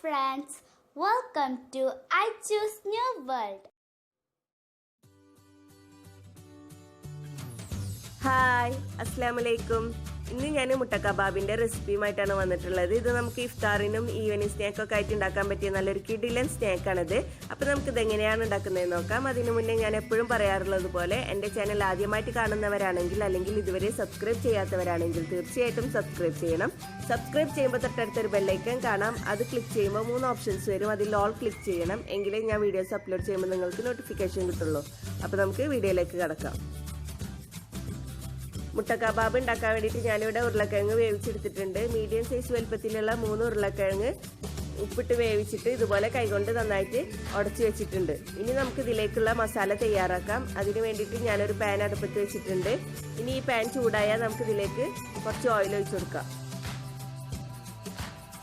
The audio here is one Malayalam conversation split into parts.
friends, welcome to I Choose New World. Hi അസ്സലാമലൈക്കും. ഇന്ന് ഞാൻ മുട്ട കബാബിന്റെ റെസിപ്പിയുമായിട്ടാണ് വന്നിട്ടുള്ളത്. ഇത് നമുക്ക് ഇഫ്താറിനും ഈവനിങ് സ്നാക്കൊക്കെ ആയിട്ട് ഉണ്ടാക്കാൻ പറ്റിയ നല്ലൊരു കിടിലൻ സ്നാക്കാണിത്. അപ്പോൾ നമുക്കിത് എങ്ങനെയാണ് ഉണ്ടാക്കുന്നതെന്ന് നോക്കാം. അതിനു മുന്നേ ഞാൻ എപ്പോഴും പറയാറുള്ളത് പോലെ എൻ്റെ ചാനൽ ആദ്യമായിട്ട് കാണുന്നവരാണെങ്കിൽ അല്ലെങ്കിൽ ഇതുവരെ സബ്സ്ക്രൈബ് ചെയ്യാത്തവരാണെങ്കിൽ തീർച്ചയായിട്ടും സബ്സ്ക്രൈബ് ചെയ്യണം. സബ്സ്ക്രൈബ് ചെയ്യുമ്പോൾ തൊട്ടടുത്തൊരു ബെല്ലൈക്കൺ കാണാം. അത് ക്ലിക്ക് ചെയ്യുമ്പോൾ 3 ഓപ്ഷൻസ് വരും. അതിൽ ഓൾ ക്ലിക്ക് ചെയ്യണം. എങ്കിലേ ഞാൻ വീഡിയോസ് അപ്ലോഡ് ചെയ്യുമ്പോൾ നിങ്ങൾക്ക് നോട്ടിഫിക്കേഷൻ കിട്ടുള്ളൂ. അപ്പോൾ നമുക്ക് വീഡിയോയിലേക്ക് കടക്കാം. മുട്ട കബാബ് ഉണ്ടാക്കാൻ വേണ്ടിയിട്ട് ഞാനിവിടെ ഉരുളക്കിഴങ്ങ് വേവിച്ചെടുത്തിട്ടുണ്ട്. മീഡിയം സൈസ് വലുപ്പത്തിലുള്ള 3 ഉരുളക്കിഴങ്ങ് ഉപ്പിട്ട് വേവിച്ചിട്ട് ഇതുപോലെ കൈകൊണ്ട് നന്നായിട്ട് ഉടച്ച് വെച്ചിട്ടുണ്ട്. ഇനി നമുക്ക് ഇതിലേക്കുള്ള മസാല തയ്യാറാക്കാം. അതിന് വേണ്ടിയിട്ട് ഞാനൊരു പാൻ അടുപ്പത്ത് വെച്ചിട്ടുണ്ട്. ഇനി ഈ പാൻ ചൂടായാൽ നമുക്ക് ഇതിലേക്ക് കുറച്ച് ഓയിൽ ഒഴിച്ചു കൊടുക്കാം.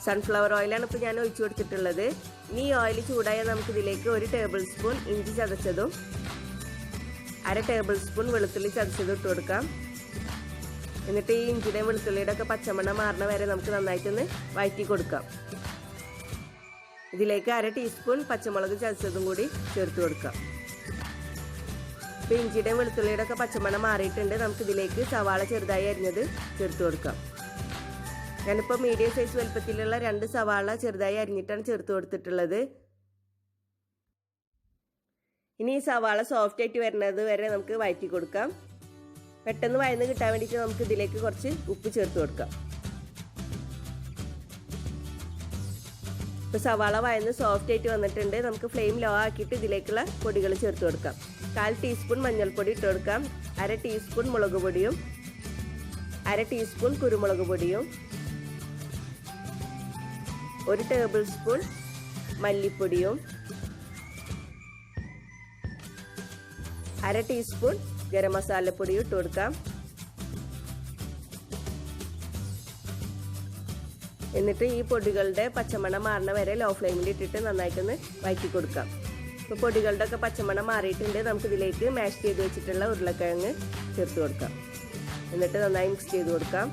സൺഫ്ലവർ ഓയിലാണ് ഇപ്പോൾ ഞാൻ ഒഴിച്ചു കൊടുത്തിട്ടുള്ളത്. ഇനി ഈ ഓയിൽ ചൂടായാൽ നമുക്ക് ഇതിലേക്ക് 1 ടേബിൾ സ്പൂൺ ഇഞ്ചി ചതച്ചതും 1/2 ടേബിൾ സ്പൂൺ വെളുത്തുള്ളി ചതച്ചതും ഇട്ട് കൊടുക്കാം. എന്നിട്ട് ഈ ഇഞ്ചിയുടെയും വെളുത്തുള്ളിയുടെ ഒക്കെ പച്ചമണം മാറണ വരെ നമുക്ക് നന്നായിട്ടൊന്ന് വഴറ്റി കൊടുക്കാം. ഇതിലേക്ക് 1/2 ടീസ്പൂൺ പച്ചമുളക് ചതച്ചതും കൂടി ചേർത്ത് കൊടുക്കാം. ഇപ്പം ഇഞ്ചിയുടെയും വെളുത്തുള്ളിയുടെ ഒക്കെ പച്ചമണം മാറിയിട്ടുണ്ട്. നമുക്ക് ഇതിലേക്ക് സവാള ചെറുതായി അരിഞ്ഞത് ചേർത്ത് കൊടുക്കാം. ഞാനിപ്പോൾ മീഡിയം സൈസ് വലുപ്പത്തിലുള്ള 2 സവാള ചെറുതായി അരിഞ്ഞിട്ടാണ് ചേർത്ത് കൊടുത്തിട്ടുള്ളത്. ഇനി ഈ സവാള സോഫ്റ്റ് ആയിട്ട് വരുന്നത് വരെ നമുക്ക് വഴറ്റി കൊടുക്കാം. പെട്ടെന്ന് വഴന്ന് കിട്ടാൻ വേണ്ടിയിട്ട് നമുക്ക് ഇതിലേക്ക് കുറച്ച് ഉപ്പ് ചേർത്ത് കൊടുക്കാം. ഇപ്പോൾ സവാള വഴന്ന് സോഫ്റ്റ് ആയിട്ട് വന്നിട്ടുണ്ട്. നമുക്ക് ഫ്ലെയിം ലോ ആക്കിയിട്ട് ഇതിലേക്കുള്ള പൊടികൾ ചേർത്ത് കൊടുക്കാം. 1/4 ടീസ്പൂൺ മഞ്ഞൾപ്പൊടി ഇട്ട് കൊടുക്കാം. 1/2 ടീസ്പൂൺ മുളക് പൊടിയും 1/2 ടീസ്പൂൺ കുരുമുളക് പൊടിയും 1 ടേബിൾ സ്പൂൺ മല്ലിപ്പൊടിയും 1/2 ടീസ്പൂൺ ഗരം മസാലപ്പൊടി ഇട്ട് കൊടുക്കാം. എന്നിട്ട് ഈ പൊടികളുടെ പച്ചമണം മാറണ വരെ ലോ ഫ്ലെയിമിൽ ഇട്ടിട്ട് നന്നായിട്ടൊന്ന് വഴറ്റി കൊടുക്കാം. ഇപ്പോൾ പൊടികളുടെ ഒക്കെ പച്ചമണം മാറിയിട്ടുണ്ട്. നമുക്കിതിലേക്ക് മാഷ് ചെയ്ത് വെച്ചിട്ടുള്ള ഉരുളക്കിഴങ്ങ് ചേർത്ത് കൊടുക്കാം. എന്നിട്ട് നന്നായി മിക്സ് ചെയ്ത് കൊടുക്കാം.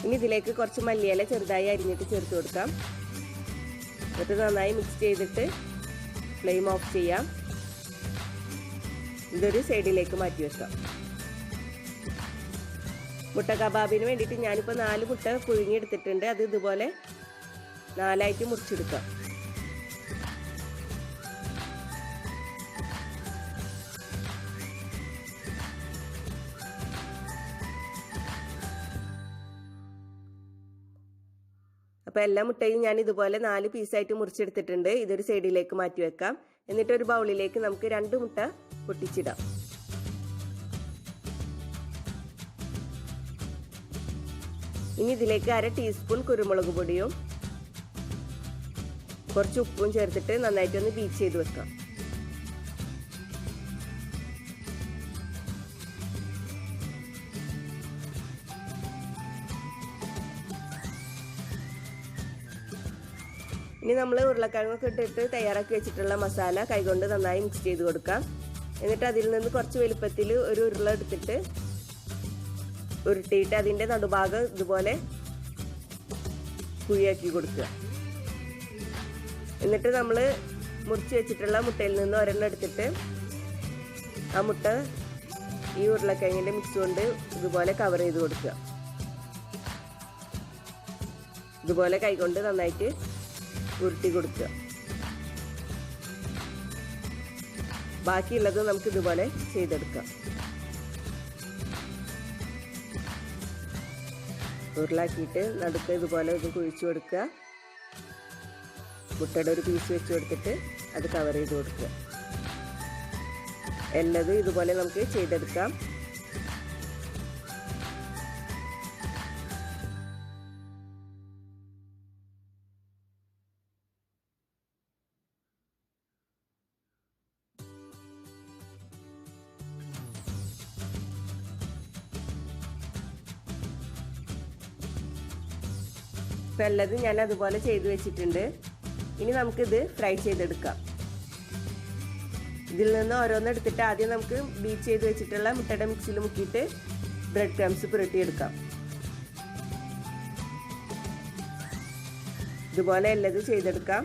ഇനി ഇതിലേക്ക് കുറച്ച് മല്ലിയില ചെറുതായി അരിഞ്ഞിട്ട് ചേർത്ത് കൊടുക്കാം. എന്നിട്ട് നന്നായി മിക്സ് ചെയ്തിട്ട് ഫ്ലെയിം ഓഫ് ചെയ്യാം. ഇതൊരു സൈഡിലേക്ക് മാറ്റി വെക്കാം. മുട്ട കബാബിന് വേണ്ടിയിട്ട് ഞാനിപ്പോൾ 4 മുട്ട പുഴുങ്ങിയെടുത്തിട്ടുണ്ട്. അത് ഇതുപോലെ 4ആയിട്ട് മുറിച്ചെടുക്കാം. അപ്പോൾ എല്ലാ മുട്ടയും ഞാൻ ഇതുപോലെ 4 പീസായിട്ട് മുറിച്ചെടുത്തിട്ടുണ്ട്. ഇതൊരു സൈഡിലേക്ക് മാറ്റി വെക്കാം. എന്നിട്ട് ഒരു ബൗളിലേക്ക് നമുക്ക് 2 മുട്ട പൊട്ടിച്ചിടാം. ഇനി ഇതിലേക്ക് 1/2 ടീസ്പൂൺ കുരുമുളക് പൊടിയും കുറച്ച് ഉപ്പും ചേർത്തിട്ട് നന്നായിട്ടൊന്ന് ബീറ്റ് ചെയ്ത് വെക്കാം. ഇനി നമ്മൾ ഉരുളക്കിഴങ്ങൊക്കെ ഇട്ടിട്ട് തയ്യാറാക്കി വെച്ചിട്ടുള്ള മസാല കൈകൊണ്ട് നന്നായി മിക്സ് ചെയ്ത് കൊടുക്കാം. എന്നിട്ട് അതിൽ നിന്ന് കുറച്ച് വലുപ്പത്തിൽ ഒരു ഉരുള എടുത്തിട്ട് ഉരുട്ടിയിട്ട് അതിൻ്റെ നടുഭാഗം ഇതുപോലെ കുഴിയാക്കി കൊടുക്കുക. എന്നിട്ട് നമ്മൾ മുറിച്ച് വെച്ചിട്ടുള്ള മുട്ടയിൽ നിന്ന് ഒരെണ്ണം എടുത്തിട്ട് ആ മുട്ട ഈ ഉരുളക്കിഴങ്ങിൻ്റെ മിക്സ് കൊണ്ട് ഇതുപോലെ കവർ ചെയ്ത് കൊടുക്കുക. ഇതുപോലെ കൈകൊണ്ട് നന്നായിട്ട് ഉരുട്ടി കൊടുക്കുക. ബാക്കിയുള്ളത് നമുക്ക് ഇതുപോലെ ചെയ്തെടുക്കാം. ഉരുളാക്കിയിട്ട് നടുക്ക് ഇതുപോലെ ഇത് കുഴിച്ചു കൊടുക്കുക. മുട്ടയുടെ ഒരു പീസ് വെച്ച് കൊടുത്തിട്ട് അത് കവർ ചെയ്ത് കൊടുക്കുക. എല്ലാതും ഇതുപോലെ നമുക്ക് ചെയ്തെടുക്കാം. ഇപ്പം എല്ലാതും ഞാൻ അതുപോലെ ചെയ്ത് വെച്ചിട്ടുണ്ട്. ഇനി നമുക്കിത് ഫ്രൈ ചെയ്തെടുക്കാം. ഇതിൽ നിന്ന് ഓരോന്ന് എടുത്തിട്ട് ആദ്യം നമുക്ക് ബീറ്റ് ചെയ്ത് വെച്ചിട്ടുള്ള മുട്ടയുടെ മിക്സിയിൽ മുക്കിയിട്ട് ബ്രെഡ് ക്രംസ് പുരട്ടിയെടുക്കാം. ഇതുപോലെ എല്ലതും ചെയ്തെടുക്കാം.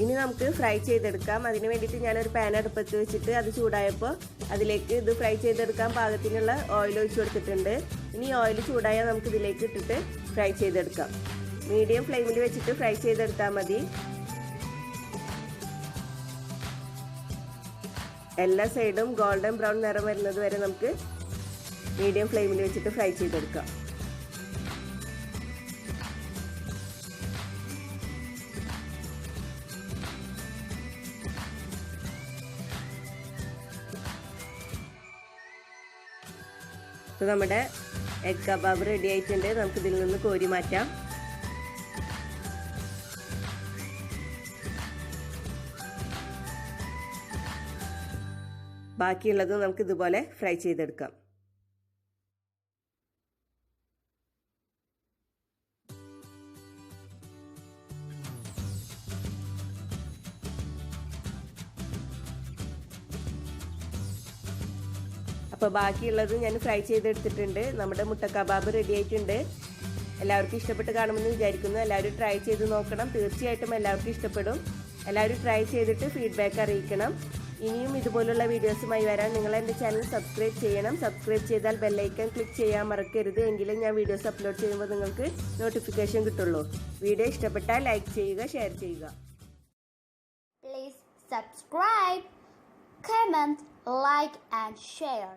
ഇനി നമുക്ക് ഫ്രൈ ചെയ്തെടുക്കാം. അതിന് വേണ്ടിയിട്ട് ഞാനൊരു പാൻ അടുപ്പത്ത് വെച്ചിട്ട് അത് ചൂടായപ്പോൾ അതിലേക്ക് ഇത് ഫ്രൈ ചെയ്തെടുക്കാൻ പാകത്തിനുള്ള ഓയിൽ ഒഴിച്ചു കൊടുത്തിട്ടുണ്ട്. ഇനി ഓയിൽ ചൂടായാൽ നമുക്ക് ഇതിലേക്ക് ഇട്ടിട്ട് ഫ്രൈ ചെയ്തെടുക്കാം. മീഡിയം ഫ്ലെയിമിൽ വെച്ചിട്ട് ഫ്രൈ ചെയ്തെടുത്താൽ മതി. എല്ലാ സൈഡും ഗോൾഡൻ ബ്രൗൺ നിറം വരുന്നത് വരെ നമുക്ക് മീഡിയം ഫ്ലെയിമിൽ വെച്ചിട്ട് ഫ്രൈ ചെയ്തെടുക്കാം. അപ്പോൾ നമ്മുടെ എഗ് കബാബ് റെഡി ആയിട്ടുണ്ട്. നമുക്ക് ഇതിൽ നിന്ന് കോരി മാറ്റാം. ബാക്കിയുള്ളത് നമുക്ക് ഇതുപോലെ ഫ്രൈ ചെയ്തെടുക്കാം. അപ്പോൾ ബാക്കിയുള്ളത് ഞാൻ ഫ്രൈ ചെയ്തെടുത്തിട്ടുണ്ട്. നമ്മുടെ മുട്ട കബാബ് റെഡി ആയിട്ടുണ്ട്. എല്ലാവർക്കും ഇഷ്ടപ്പെട്ട് കാണുമെന്ന് വിചാരിക്കുന്നു. എല്ലാവരും ട്രൈ ചെയ്ത് നോക്കണം. തീർച്ചയായിട്ടും എല്ലാവർക്കും ഇഷ്ടപ്പെടും. എല്ലാവരും ട്രൈ ചെയ്തിട്ട് ഫീഡ്ബാക്ക് അറിയിക്കണം. ഇനിയും ഇതുപോലുള്ള വീഡിയോസുമായി വരാൻ നിങ്ങൾ എൻ്റെ ചാനൽ സബ്സ്ക്രൈബ് ചെയ്യണം. സബ്സ്ക്രൈബ് ചെയ്താൽ ബെല്ലൈക്കൺ ക്ലിക്ക് ചെയ്യാൻ മറക്കരുത്. എങ്കിലും ഞാൻ വീഡിയോസ് അപ്ലോഡ് ചെയ്യുമ്പോൾ നിങ്ങൾക്ക് നോട്ടിഫിക്കേഷൻ കിട്ടുള്ളൂ. വീഡിയോ ഇഷ്ടപ്പെട്ടാൽ ലൈക്ക് ചെയ്യുക, ഷെയർ ചെയ്യുക. Please subscribe, comment, like and share.